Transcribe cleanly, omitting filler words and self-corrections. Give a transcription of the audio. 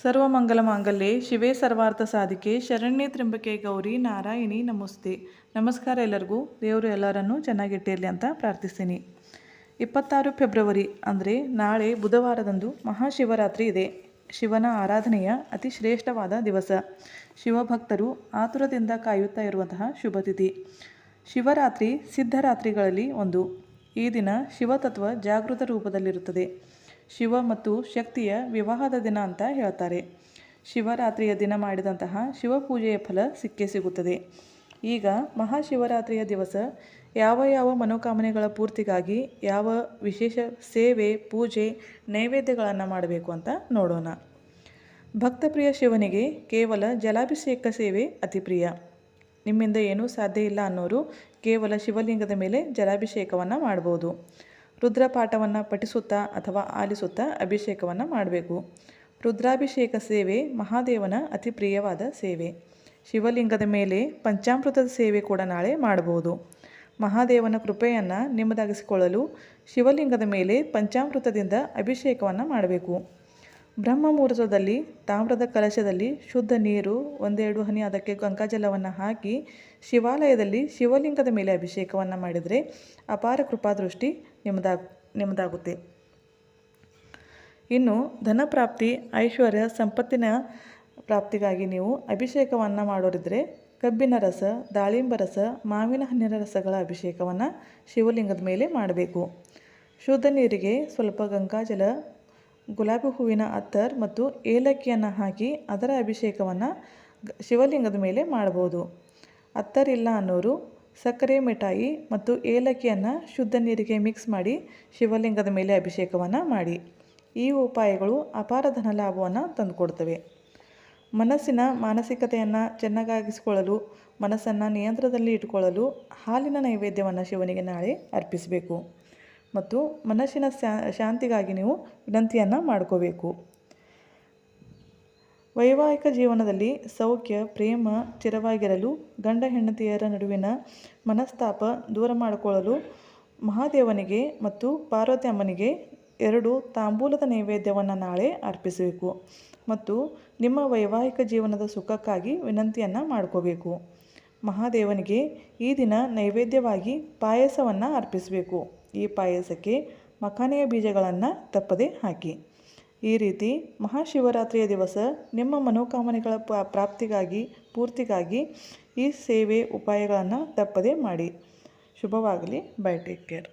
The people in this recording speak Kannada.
ಸರ್ವಮಂಗಲಮಾಂಗಲ್ಯೆ ಶಿವೇ ಸರ್ವಾರ್ಥ ಸಾಧಿಕೆ ಶರಣ್ಯೆ ತ್ರ್ಯಂಬಕೆ ಗೌರಿ ನಾರಾಯಣಿ ನಮಸ್ತೆ. ನಮಸ್ಕಾರ ಎಲ್ಲರಿಗೂ. ದೇವರು ಎಲ್ಲರನ್ನೂ ಚೆನ್ನಾಗಿಟ್ಟಿರಲಿ ಅಂತ ಪ್ರಾರ್ಥಿಸ್ತೀನಿ. 26 ಫೆಬ್ರವರಿ ಅಂದರೆ ನಾಳೆ ಬುಧವಾರದಂದು ಮಹಾಶಿವರಾತ್ರಿ ಇದೆ. ಶಿವನ ಆರಾಧನೆಯ ಅತಿ ಶ್ರೇಷ್ಠವಾದ ದಿವಸ. ಶಿವಭಕ್ತರು ಆತುರದಿಂದ ಕಾಯುತ್ತಾ ಇರುವಂತಹ ಶುಭತಿಥಿ. ಶಿವರಾತ್ರಿ ಸಿದ್ಧರಾತ್ರಿಗಳಲ್ಲಿ ಒಂದು. ಈ ದಿನ ಶಿವತತ್ವ ಜಾಗೃತ ರೂಪದಲ್ಲಿರುತ್ತದೆ. ಶಿವ ಮತ್ತು ಶಕ್ತಿಯ ವಿವಾಹದ ದಿನ ಅಂತ ಹೇಳ್ತಾರೆ. ಶಿವರಾತ್ರಿಯ ದಿನ ಮಾಡಿದಂತಹ ಶಿವಪೂಜೆಯ ಫಲ ಸಿಕ್ಕೇ ಸಿಗುತ್ತದೆ. ಈಗ ಮಹಾಶಿವರಾತ್ರಿಯ ದಿವಸ ಯಾವ ಯಾವ ಮನೋಕಾಮನೆಗಳ ಪೂರ್ತಿಗಾಗಿ ಯಾವ ವಿಶೇಷ ಸೇವೆ, ಪೂಜೆ, ನೈವೇದ್ಯಗಳನ್ನು ಮಾಡಬೇಕು ಅಂತ ನೋಡೋಣ. ಭಕ್ತಪ್ರಿಯ ಶಿವನಿಗೆ ಕೇವಲ ಜಲಾಭಿಷೇಕ ಸೇವೆ ಅತಿ ಪ್ರಿಯ. ನಿಮ್ಮಿಂದ ಏನೂ ಸಾಧ್ಯ ಇಲ್ಲ ಅನ್ನೋರು ಕೇವಲ ಶಿವಲಿಂಗದ ಮೇಲೆ ಜಲಾಭಿಷೇಕವನ್ನು ಮಾಡ್ಬೋದು. ರುದ್ರಪಾಠವನ್ನು ಪಠಿಸುತ್ತಾ ಅಥವಾ ಆಲಿಸುತ್ತಾ ಅಭಿಷೇಕವನ್ನು ಮಾಡಬೇಕು. ರುದ್ರಾಭಿಷೇಕ ಸೇವೆ ಮಹಾದೇವನ ಅತಿ ಪ್ರಿಯವಾದ ಸೇವೆ. ಶಿವಲಿಂಗದ ಮೇಲೆ ಪಂಚಾಮೃತದ ಸೇವೆ ಕೂಡ ನಾಳೆ ಮಾಡಬಹುದು. ಮಹಾದೇವನ ಕೃಪೆಯನ್ನು ನಿಮ್ಮದಾಗಿಸಿಕೊಳ್ಳಲು ಶಿವಲಿಂಗದ ಮೇಲೆ ಪಂಚಾಮೃತದಿಂದ ಅಭಿಷೇಕವನ್ನು ಮಾಡಬೇಕು. ಬ್ರಹ್ಮ ಮುಹೂರ್ತದಲ್ಲಿ ತಾಮ್ರದ ಕಲಶದಲ್ಲಿ ಶುದ್ಧ ನೀರು 1-2 ಹನಿ ಅದಕ್ಕೆ ಗಂಗಾಜಲವನ್ನು ಹಾಕಿ ಶಿವಾಲಯದಲ್ಲಿ ಶಿವಲಿಂಗದ ಮೇಲೆ ಅಭಿಷೇಕವನ್ನು ಮಾಡಿದರೆ ಅಪಾರ ಕೃಪಾದೃಷ್ಟಿ ನಿಮ್ಮದಾಗುತ್ತೆ. ಇನ್ನು ಧನಪ್ರಾಪ್ತಿ, ಐಶ್ವರ್ಯ, ಸಂಪತ್ತಿನ ಪ್ರಾಪ್ತಿಗಾಗಿ ನೀವು ಅಭಿಷೇಕವನ್ನು ಮಾಡೋರಿದ್ದರೆ ಕಬ್ಬಿನ ರಸ, ದಾಳಿಂಬ ರಸ, ಮಾವಿನ ಹಣ್ಣಿನ ರಸಗಳ ಅಭಿಷೇಕವನ್ನು ಶಿವಲಿಂಗದ ಮೇಲೆ ಮಾಡಬೇಕು. ಶುದ್ಧ ನೀರಿಗೆ ಸ್ವಲ್ಪ ಗಂಗಾಜಲ, ಗುಲಾಬಿ ಹೂವಿನ ಅತ್ತರ್ ಮತ್ತು ಏಲಕ್ಕಿಯನ್ನು ಹಾಕಿ ಅದರ ಅಭಿಷೇಕವನ್ನು ಶಿವಲಿಂಗದ ಮೇಲೆ ಮಾಡಬಹುದು. ಅತ್ತರ್ ಇಲ್ಲ ಅನ್ನೋರು ಸಕ್ಕರೆ, ಮಿಠಾಯಿ ಮತ್ತು ಏಲಕ್ಕಿಯನ್ನು ಶುದ್ಧ ನೀರಿಗೆ ಮಿಕ್ಸ್ ಮಾಡಿ ಶಿವಲಿಂಗದ ಮೇಲೆ ಅಭಿಷೇಕವನ್ನು ಮಾಡಿ. ಈ ಉಪಾಯಗಳು ಅಪಾರ ಧನ ಲಾಭವನ್ನು ತಂದುಕೊಡ್ತವೆ. ಮನಸ್ಸಿನ ಮಾನಸಿಕತೆಯನ್ನು ಚೆನ್ನಾಗಿಸಿಕೊಳ್ಳಲು, ಮನಸ್ಸನ್ನು ನಿಯಂತ್ರಣದಲ್ಲಿ ಇಟ್ಟುಕೊಳ್ಳಲು ಹಾಲಿನ ನೈವೇದ್ಯವನ್ನು ಶಿವನಿಗೆ ನಾಳೆ ಅರ್ಪಿಸಬೇಕು ಮತ್ತು ಮನಸ್ಸಿನ ಶಾಂತಿಗಾಗಿ ನೀವು ವಿನಂತಿಯನ್ನು ಮಾಡ್ಕೋಬೇಕು. ವೈವಾಹಿಕ ಜೀವನದಲ್ಲಿ ಸೌಖ್ಯ, ಪ್ರೇಮ ಚಿರವಾಗಿರಲು, ಗಂಡ ಹೆಂಡತಿಯರ ನಡುವಿನ ಮನಸ್ತಾಪ ದೂರ ಮಾಡಿಕೊಳ್ಳಲು ಮಹಾದೇವನಿಗೆ ಮತ್ತು ಪಾರ್ವತಿ ಅಮ್ಮನಿಗೆ 2 ತಾಂಬೂಲದ ನೈವೇದ್ಯವನ್ನು ನಾಳೆ ಅರ್ಪಿಸಬೇಕು ಮತ್ತು ನಿಮ್ಮ ವೈವಾಹಿಕ ಜೀವನದ ಸುಖಕ್ಕಾಗಿ ವಿನಂತಿಯನ್ನು ಮಾಡ್ಕೋಬೇಕು. ಮಹಾದೇವನಿಗೆ ಈ ದಿನ ನೈವೇದ್ಯವಾಗಿ ಪಾಯಸವನ್ನು ಅರ್ಪಿಸಬೇಕು. ಈ ಪಾಯಸಕ್ಕೆ ಮಖಾನೆಯ ಬೀಜಗಳನ್ನು ತಪ್ಪದೆ ಹಾಕಿ. ಈ ರೀತಿ ಮಹಾಶಿವರಾತ್ರಿಯ ದಿವಸ ನಿಮ್ಮ ಮನೋಕಾಮನೆಗಳ ಪೂರ್ತಿಗಾಗಿ ಈ ಸೇವೆ ಉಪಾಯಗಳನ್ನು ತಪ್ಪದೆ ಮಾಡಿ. ಶುಭವಾಗಲಿ. ಬೈ. Take care.